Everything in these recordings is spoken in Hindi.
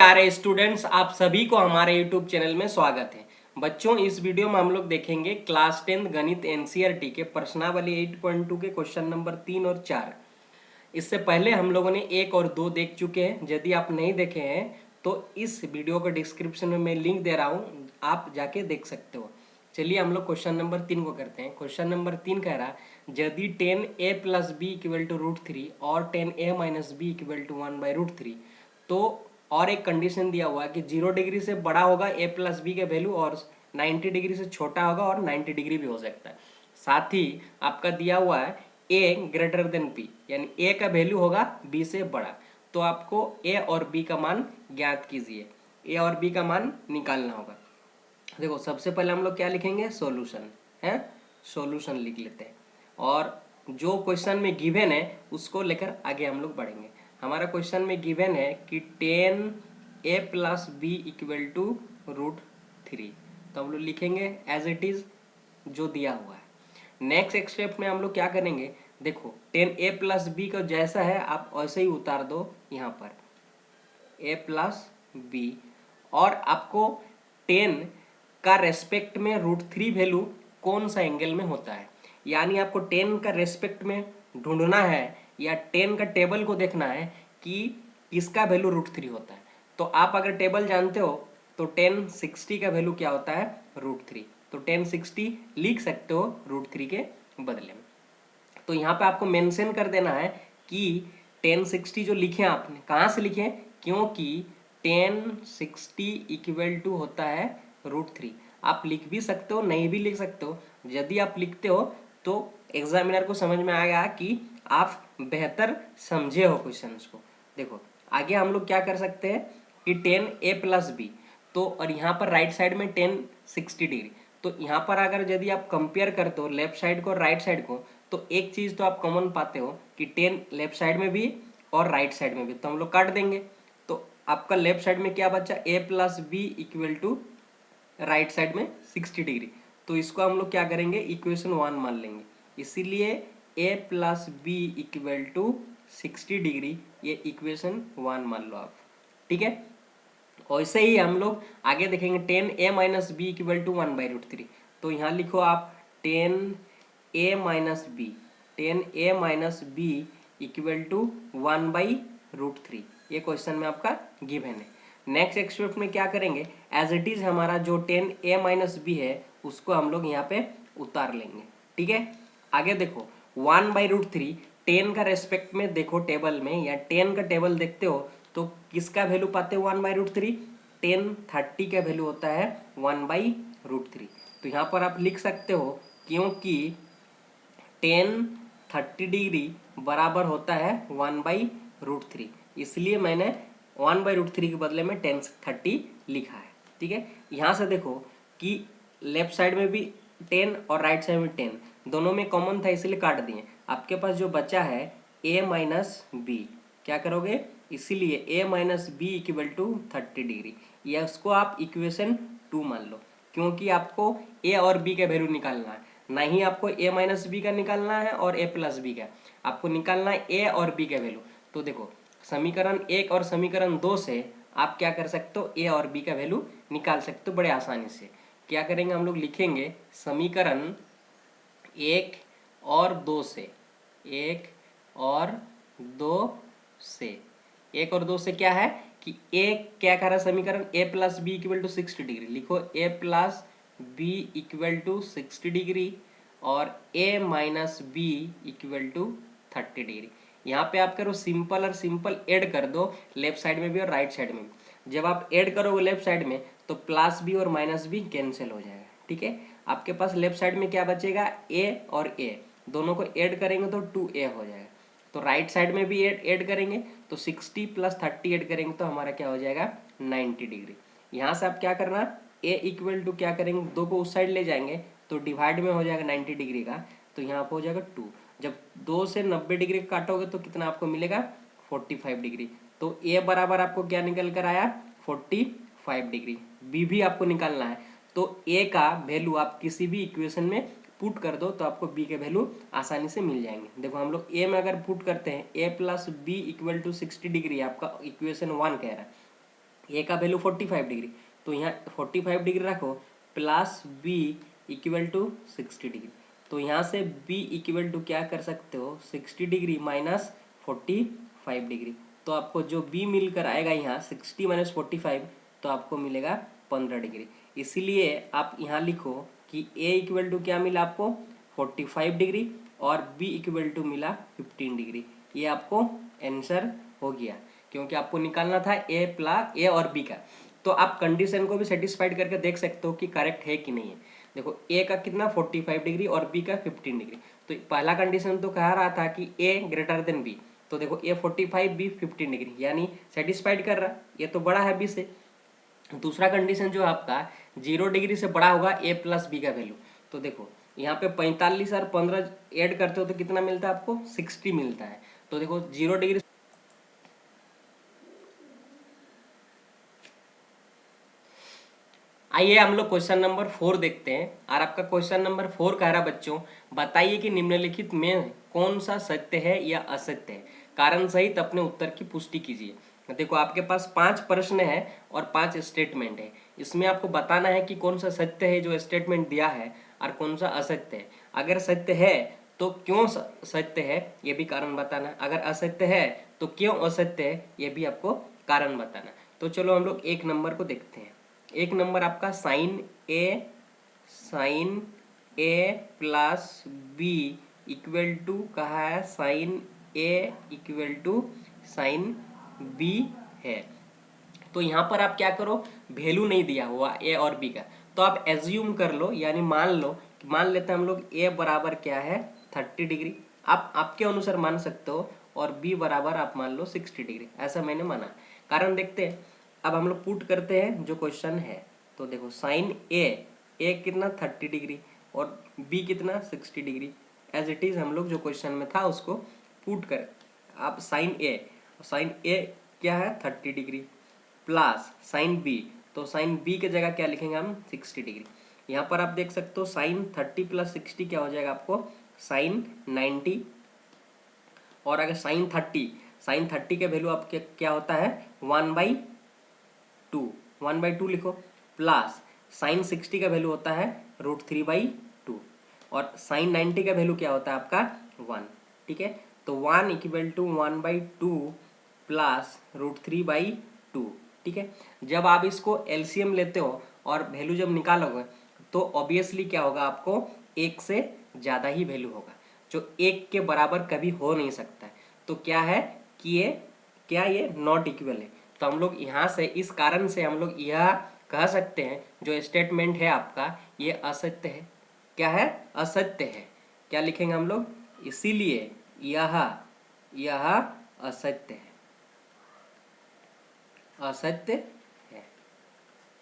प्यारे स्टूडेंट्स, आप सभी को हमारे यूट्यूब चैनल में स्वागत है। बच्चों, इस वीडियो में हम लोग देखेंगे क्लास 10 गणित एनसीईआरटी के प्रश्नावली 8.2 के क्वेश्चन नंबर 3 और 4। इससे पहले हम लोगों ने 1 और 2 देख चुके हैं। यदि आप नहीं देखे हैं तो इस वीडियो के डिस्क्रिप्शन में मैं लिंक दे रहा हूँ, आप जाके देख सकते हो। चलिए हम लोग क्वेश्चन नंबर 3 को करते हैं। क्वेश्चन नंबर 3 कह रहा है यदि 10a + b = √3 और 10a - b = 1/√3 तो और एक कंडीशन दिया हुआ है कि 0 डिग्री से बड़ा होगा a + b का वैल्यू और 90 डिग्री से छोटा होगा और 90 डिग्री भी हो सकता है। साथ ही आपका दिया हुआ है a > b, यानी a का वैल्यू होगा b से बड़ा। तो आपको a और b का मान ज्ञात कीजिए। a और b का मान निकालना होगा। देखो, सबसे पहले हम लोग क्या लिखेंगे? सॉल्यूशन है, सॉल्यूशन लिख लेते हैं और जो क्वेश्चन में गिवन है उसको लेकर आगे हम लोग बढ़ेंगे। हमारा क्वेश्चन में गिवन है कि 10a + b = √3, तो हम लोग लिखेंगे एज इट इज जो दिया हुआ है। नेक्स्ट स्टेप में हम लोग क्या करेंगे? देखो, 10a + b का जैसा है आप वैसे ही उतार दो यहाँ पर a + b, और आपको 10 का रेस्पेक्ट में √3 वैल्यू कौन सा एंगल में होता है, यानी आपको 10 का रेस्पेक्ट में ढूंढना है या 10 का टेबल को देखना है कि किसका वैल्यू √3 होता है। तो आप अगर टेबल जानते हो तो 1060 का वैल्यू क्या होता है? √3। तो 1060 लिख सकते हो √3 के बदले में। तो यहाँ पे आपको मेंशन कर देना है कि 1060 जो लिखे आपने कहाँ से लिखे, क्योंकि 1060 = होता है √3। आप लिख भी सकते हो, नहीं भी लिख सकते हो। यदि आप लिखते हो तो एग्जामिनर को समझ में आएगा कि आप बेहतर समझे हो क्वेश्चंस को। देखो, आगे हम लोग क्या कर सकते हैं कि 10a + b, तो और यहाँ पर राइट साइड में 1060 डिग्री। तो यहाँ पर अगर यदि आप कंपेयर करते हो लेफ्ट साइड को और राइट साइड को, तो एक चीज़ तो आप कॉमन पाते हो कि 10 लेफ्ट साइड में भी और राइट साइड में भी, तो हम लोग काट देंगे। तो आपका लेफ्ट साइड में क्या बचा? a + b = राइट साइड में 60 डिग्री। तो इसको हम लोग क्या करेंगे? इक्वेशन 1 मान लेंगे। इसीलिए a + b = 60 डिग्री, ये इक्वेशन 1 मान लो आप। ठीक है, वैसे ही हम लोग आगे देखेंगे 10a - b = 1/√3। तो यहाँ लिखो आप 10a - b, 10a - b = 1/√3। ये क्वेश्चन में आपका गिवन है। नेक्स्ट स्टेप में क्या करेंगे? एज इट इज हमारा जो 10a - b है उसको हम लोग यहाँ पे उतार लेंगे। ठीक है, आगे देखो 1/√3, 10 का रेस्पेक्ट में देखो टेबल में, या 10 का टेबल देखते हो तो किसका वैल्यू पाते हो 1/√3? 1030 का वैल्यू होता है 1/√3। तो यहाँ पर आप लिख सकते हो क्योंकि 1030 डिग्री बराबर होता है 1/√3, इसलिए मैंने 1/√3 के बदले में 1030 लिखा है। ठीक है, यहाँ से देखो कि लेफ्ट साइड में भी 10 और राइट साइड में 10, दोनों में कॉमन था इसलिए काट दिए। आपके पास जो बचा है a - b, क्या करोगे? इसीलिए a - b = 30 डिग्री, या उसको आप इक्वेशन 2 मान लो, क्योंकि आपको a और b का वैल्यू निकालना है। नहीं आपको a - b का निकालना है और a + b का, आपको निकालना है a और b का वैल्यू। तो देखो, समीकरण 1 और समीकरण 2 से आप क्या कर सकते हो? a और b का वैल्यू निकाल सकते हो बड़े आसानी से। क्या करेंगे? हम लोग लिखेंगे समीकरण 1 और 2 से, 1 और 2 से, 1 और 2 से क्या है कि a क्या कर रहा है समीकरण? a + b = 60 degree. लिखो a + b = 60 डिग्री और a - b = 30 डिग्री। यहाँ पे आप करो सिंपल और सिंपल ऐड कर दो, लेफ्ट साइड में भी और राइट साइड में भी। जब आप ऐड करोगे लेफ्ट साइड में तो +b और -b कैंसिल हो जाएगा। ठीक है, आपके पास लेफ्ट साइड में क्या बचेगा? a और a, दोनों को ऐड करेंगे तो 2a हो जाएगा। तो राइट साइड में भी ऐड करेंगे तो 60 + 30 ऐड करेंगे तो हमारा क्या हो जाएगा? 90 डिग्री। यहाँ से आप क्या करना? a = क्या करेंगे? 2 को उस साइड ले जाएंगे तो डिवाइड में हो जाएगा 90 डिग्री का, तो यहाँ पर हो जाएगा 2। जब 2 से 90 डिग्री काटोगे तो कितना आपको मिलेगा? 45 डिग्री। तो a बराबर आपको क्या निकल कर आया? 45 डिग्री। b भी आपको निकालना है, तो a का वैल्यू आप किसी भी इक्वेशन में पुट कर दो तो आपको b के वैल्यू आसानी से मिल जाएंगे। देखो, हम लोग a में अगर पुट करते हैं a + b = 60 डिग्री, आपका इक्वेशन 1 कह रहा है। ए का वैल्यू 45 डिग्री, तो यहाँ 45 डिग्री रखो plus B equal to 60 degree. तो यहाँ से बी इक्वल टू क्या कर सकते हो 60 डिग्री माइनस 45 डिग्री। तो आपको जो बी मिलकर आएगा यहाँ 60 माइनस 45, तो आपको मिलेगा 15 डिग्री। इसीलिए आप यहाँ लिखो कि ए इक्वल टू क्या मिला आपको 45 डिग्री और बी इक्वल टू मिला 15 डिग्री। ये आपको आंसर हो गया, क्योंकि आपको निकालना था ए और बी का। तो आप कंडीशन को भी सेटिस्फाइड करके देख सकते हो कि करेक्ट है कि नहीं है। देखो ए का कितना 45 डिग्री और बी का 15 डिग्री। तो पहला कंडीशन तो कह रहा था कि ए ग्रेटर देन बी, तो देखो ए 45 बी 15 डिग्री, यानी सेटिस्फाइड कर रहा, ये तो बड़ा है बी से। दूसरा कंडीशन जो आपका 0 डिग्री से बड़ा होगा ए प्लस बी का वैल्यू। तो देखो यहाँ पे 45 और 15 ऐड करते हो तो कितना मिलता है आपको 60 मिलता है। तो देखो 0 डिग्री। आइए हम लोग क्वेश्चन नंबर 4 देखते हैं। और आपका क्वेश्चन नंबर 4 कह रहा बच्चों, बताइए कि निम्नलिखित में कौन सा सत्य है या असत्य है, कारण सहित अपने उत्तर की पुष्टि कीजिए। देखो आपके पास 5 प्रश्न है और 5 स्टेटमेंट है। इसमें आपको बताना है कि कौन सा सत्य है जो स्टेटमेंट दिया है और कौन सा असत्य है। अगर सत्य है तो क्यों सत्य है ये भी कारण बताना, अगर असत्य है तो क्यों असत्य है ये भी आपको कारण बताना। तो चलो हम लोग 1 नंबर को देखते हैं। 1 नंबर आपका sine A plus B equal to कहा है sine A equal to sine B है। तो यहाँ पर आप क्या करो, वैल्यू नहीं दिया हुआ ए और बी का, तो आप एज्यूम कर लो, यानी मान लो, मान लेते हैं हम लोग ए बराबर क्या है 30 डिग्री, आप आपके अनुसार मान सकते हो, और बी बराबर आप मान लो 60 डिग्री, ऐसा मैंने माना। कारण देखते हैं, अब हम लोग पुट करते हैं जो क्वेश्चन है। तो देखो साइन ए कितना 30 डिग्री और बी कितना 60 डिग्री, एज इट इज हम लोग जो क्वेश्चन में था उसको पुट करें। आप साइन ए क्या है 30 डिग्री प्लस साइन बी, तो साइन बी के जगह क्या लिखेंगे हम 60 डिग्री। यहाँ पर आप देख सकते हो साइन 30 प्लस 60 क्या हो जाएगा आपको साइन 90, और अगर साइन 30 के वैल्यू आपके क्या होता है 1/2 लिखो, प्लस साइन 60 का वैल्यू होता है √3/2, और साइन 90 का वैल्यू क्या होता है आपका 1। ठीक है, तो 1 इक्वल टू 1/2 प्लस √3/2। ठीक है, जब आप इसको एलसीएम लेते हो और वैल्यू जब निकालोगे तो ऑब्वियसली क्या होगा, आपको 1 से ज़्यादा ही वैल्यू होगा, जो 1 के बराबर कभी हो नहीं सकता है। तो क्या है कि ये नॉट इक्वल है। तो हम लोग यहाँ से इस कारण से हम लोग यह कह सकते हैं जो स्टेटमेंट है आपका ये असत्य है। क्या है, असत्य है। क्या लिखेंगे हम लोग, इसीलिए यह असत्य है, असत्य है।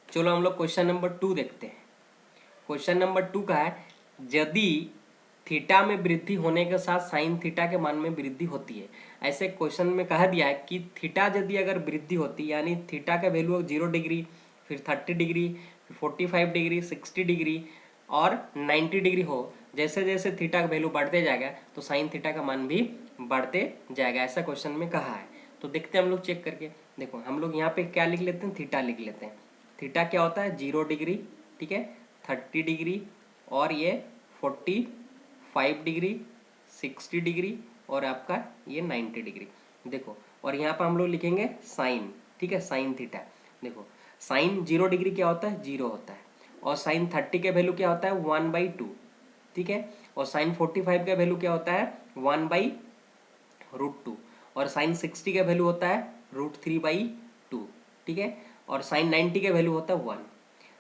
चलो हम लोग क्वेश्चन नंबर 2 देखते हैं। क्वेश्चन नंबर 2 का है, यदि थीटा में वृद्धि होने के साथ साइन थीटा के मान में वृद्धि होती है। ऐसे क्वेश्चन में कहा दिया है कि थीटा यदि अगर वृद्धि होती, यानी थीटा का वैल्यू 0 डिग्री, फिर 30 डिग्री, 45 डिग्री, 60 डिग्री और 90 डिग्री हो, जैसे जैसे थीटा का वैल्यू बढ़ते जाएगा तो साइन थीटा का मान भी बढ़ते जाएगा, ऐसा क्वेश्चन में कहा है। तो देखते हैं हम लोग चेक करके। देखो हम लोग यहाँ पे क्या लिख लेते हैं, थीटा लिख लेते हैं। थीटा क्या होता है 0 डिग्री, ठीक है, 30 डिग्री और ये 45 डिग्री, 60 डिग्री और आपका ये 90 डिग्री। देखो, और यहाँ पर हम लोग लिखेंगे साइन, ठीक है, साइन थीटा। देखो साइन 0 डिग्री क्या होता है 0 होता है, और साइन 30 के वैल्यू क्या होता है 1/2, ठीक है, और साइन 45 का वैल्यू क्या होता है 1/√2, और साइन 60 का वैल्यू होता है √3/2, ठीक है, और साइन 90 का वैल्यू होता है 1।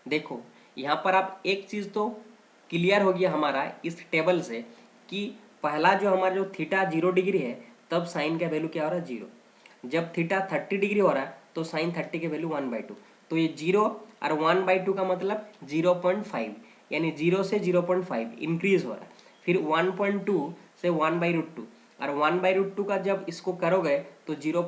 देखो यहाँ पर आप एक चीज़ तो क्लियर हो गया हमारा इस टेबल से कि पहला जो हमारा जो थीटा 0 डिग्री है तब साइन का वैल्यू क्या हो रहा है 0, जब थीटा 30 डिग्री हो रहा है तो साइन 30 के वैल्यू 1/2, तो ये 0 और 1/2 का मतलब 0.5, यानी 0 से 0.5 इंक्रीज हो रहा है। फिर 1.2 से 1/√2, और 1/√2 का जब इसको करोगे तो जब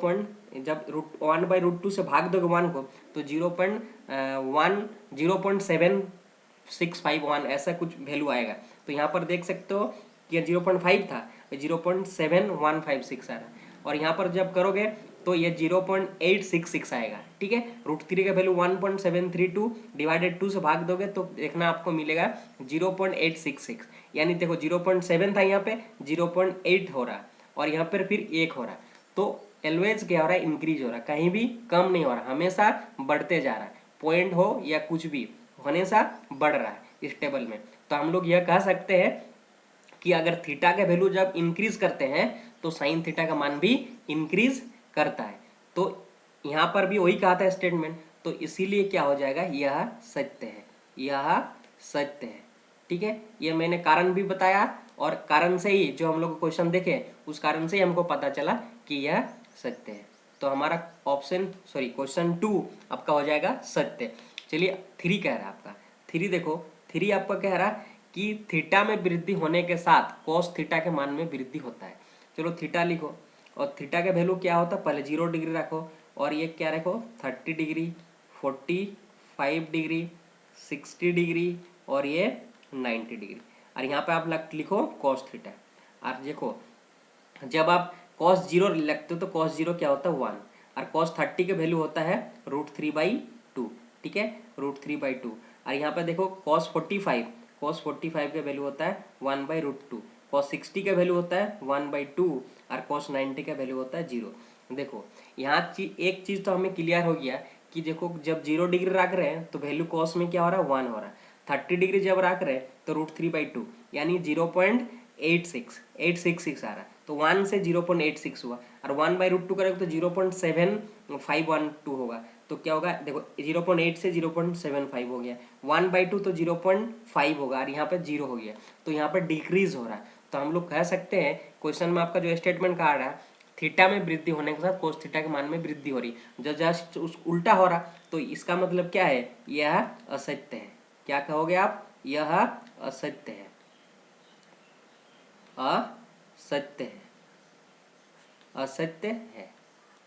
1/√2 से भाग दोगे 1 को तो 0.761 ऐसा कुछ वैल्यू आएगा। तो यहाँ पर देख सकते हो कि 0.5 था, 0.7156 आ रहा है, और यहाँ पर जब करोगे तो ये 0.866 आएगा। ठीक है, √3 का वैल्यू 1.732 डिवाइडेड 2 से भाग दोगे तो देखना आपको मिलेगा 0.866। यानी देखो 0.7 था, यहाँ पे 0.8 हो रहा और यहाँ पर फिर 1 हो रहा। तो ऑलवेज क्या हो रहा है, इंक्रीज हो रहा है, कहीं भी कम नहीं हो रहा, हमेशा बढ़ते जा रहा है। पॉइंट हो या कुछ भी हमेशा बढ़ रहा है इस टेबल में। तो हम लोग यह कह सकते हैं कि अगर थीटा का वैल्यू जब इंक्रीज करते हैं तो साइन थीटा का मान भी इंक्रीज करता है। तो यहाँ पर भी वही कहा था स्टेटमेंट, तो इसीलिए क्या हो जाएगा, यह सत्य है, यह सत्य है। ठीक है, ये मैंने कारण भी बताया और कारण से ही जो हम लोग क्वेश्चन देखे उस कारण से ही हमको पता चला कि यह सत्य है। तो हमारा क्वेश्चन 2 आपका हो जाएगा सत्य। चलिए 3 कह रहा है आपका। 3 देखो, 3 आपका कह रहा कि थीटा में वृद्धि होने के साथ कॉस थीटा के मान में वृद्धि होता है। चलो थीटा लिखो और थीटा का वैल्यू क्या होता है, पहले 0 डिग्री रखो और ये क्या रखो 30 डिग्री, 45 डिग्री, 60 डिग्री और ये 90 डिग्री। और यहाँ पे आप लिखो कॉस थीटा। और देखो जब आप cos 0 लगते हो तो cos 0 क्या होता है 1 और cos 30 का वैल्यू होता है √3/2। ठीक है, √3/2। और यहाँ पे देखो cos 45 का वैल्यू होता है 1/√2। cos 60 का वैल्यू होता है 1/2 और cos 90 का वैल्यू होता है 0। देखो यहाँ एक चीज़ तो हमें क्लियर हो गया कि देखो जब 0 डिग्री रख रहे हैं तो वैल्यू cos में क्या हो रहा है 1 हो रहा है। 30 डिग्री जब रख रहे हैं तो √3/2 यानी 0.866 आ रहा है। तो 1 से 0.86 हुआ और 1/√2 करेंगे तो 0.7512 होगा। तो क्या होगा देखो 0.8 से 0.75 हो गया, 1/2 तो 0.5 होगा और यहाँ पे 0 हो गया। तो यहाँ पे डिक्रीज हो रहा है। तो हम लोग कह सकते हैं क्वेश्चन में आपका जो स्टेटमेंट कहा रहा है थीटा में वृद्धि होने के साथ कोस थीटा के मान में वृद्धि हो रही, जो जस्ट उस उल्टा हो रहा। तो इसका मतलब क्या है, यह असत्य है। क्या कहोगे आप, यह असत्य है, असत्य है, असत्य है।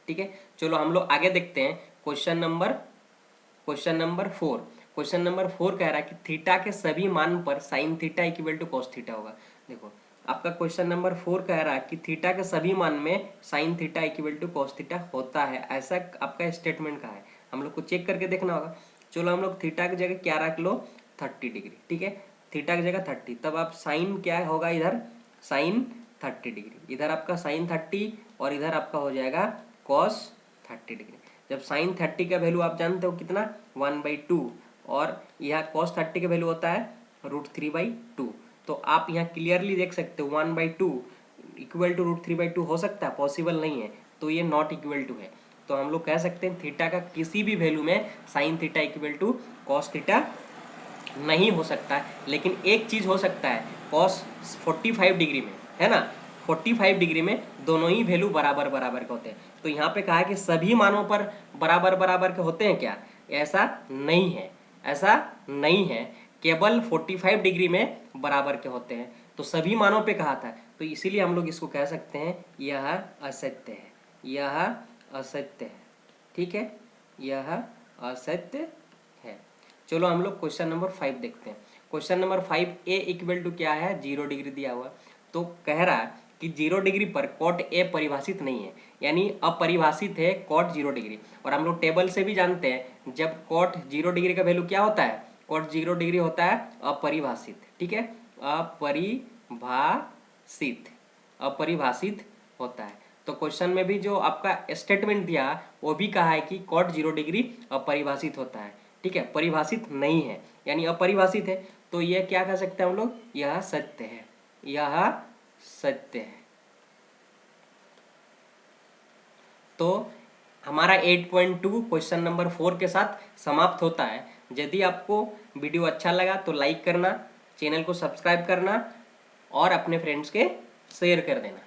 ठीक है, चलो हम लोग आगे देखते हैं क्वेश्चन नंबर 4। क्वेश्चन नंबर 4 कह रहा है कि थीटा के सभी मान पर sine theta equal to cos theta होगा। देखो आपका क्वेश्चन नंबर 4 कह रहा है कि थीटा के सभी मान में sine theta equal to cos theta होता है, ऐसा आपका स्टेटमेंट कहा है। हम लोग को चेक करके देखना होगा। चलो हम लोग थीटा की जगह क्या रख लो 30 डिग्री। ठीक है, थीटा की जगह 30, तब आप साइन क्या होगा इधर साइन 30 डिग्री, इधर आपका साइन 30 और इधर आपका हो जाएगा कॉस 30 डिग्री। जब साइन 30 का वैल्यू आप जानते हो कितना 1/2 और यहाँ कॉस 30 का वैल्यू होता है √3/2। तो आप यहाँ क्लियरली देख सकते हो 1/2 इक्वल टू √3/2 हो सकता है, पॉसिबल नहीं है, तो ये नॉट इक्वल टू है। तो हम लोग कह सकते हैं थीटा का किसी भी वैल्यू में sine theta equal to cos theta नहीं हो सकता है। लेकिन एक चीज हो सकता है, कॉस 45 डिग्री में है ना, 45 डिग्री में दोनों ही वैल्यू बराबर बराबर के होते हैं। तो यहाँ पे कहा है कि सभी मानों पर बराबर बराबर के होते हैं क्या, ऐसा नहीं है, ऐसा नहीं है, केवल 45 डिग्री में बराबर के होते हैं। तो सभी मानों पे कहा था, तो इसीलिए हम लोग इसको कह सकते हैं यह असत्य है, यह असत्य है। ठीक है, यह असत्य है। चलो हम लोग क्वेश्चन नंबर 5 देखते हैं। Question number 5 A equal to क्या है 0 डिग्री दिया हुआ। तो कह रहा है कि 0 डिग्री पर कॉट ए परिभाषित नहीं है, यानी अपरिभाषित है कॉट 0 डिग्री। और हम लोग टेबल से भी जानते हैं जब कॉट 0 डिग्री का वैल्यू क्या होता है, कॉट 0 डिग्री होता है अपरिभाषित। ठीक है, अपरिभाषित, अपरिभाषित होता है। तो क्वेश्चन में भी जो आपका स्टेटमेंट दिया वो भी कहा है कि कॉट 0 डिग्री अपरिभाषित होता है। ठीक है, परिभाषित नहीं है यानी अपरिभाषित है। तो यह क्या कह सकते हैं हम लोग, यह सत्य है, यह सत्य है। तो हमारा 8.2 क्वेश्चन नंबर 4 के साथ समाप्त होता है। यदि आपको वीडियो अच्छा लगा तो लाइक करना, चैनल को सब्सक्राइब करना और अपने फ्रेंड्स के शेयर कर देना।